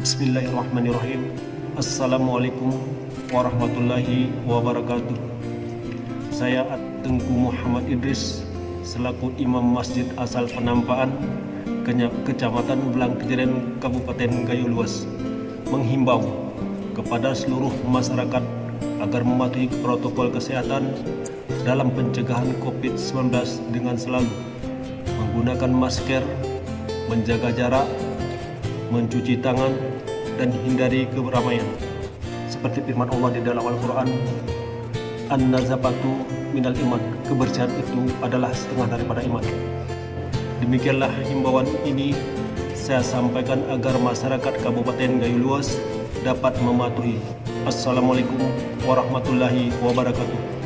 Bismillahirrahmanirrahim. Assalamualaikum warahmatullahi wabarakatuh. Saya Tengku Muhammad Idris selaku Imam Masjid asal Penampaan, Kecamatan Belang Kejeren, Kabupaten Gayo Luas, menghimbau kepada seluruh masyarakat agar mematuhi protokol kesehatan dalam pencegahan COVID-19 dengan selalu menggunakan masker, menjaga jarak, mencuci tangan, dan hindari keramaian. Seperti firman Allah di dalam Al-Quran, An-nazafatu minal iman, kebersihan itu adalah setengah daripada iman. Demikianlah himbauan ini saya sampaikan agar masyarakat Kabupaten Gayo Luas dapat mematuhi. Assalamualaikum warahmatullahi wabarakatuh.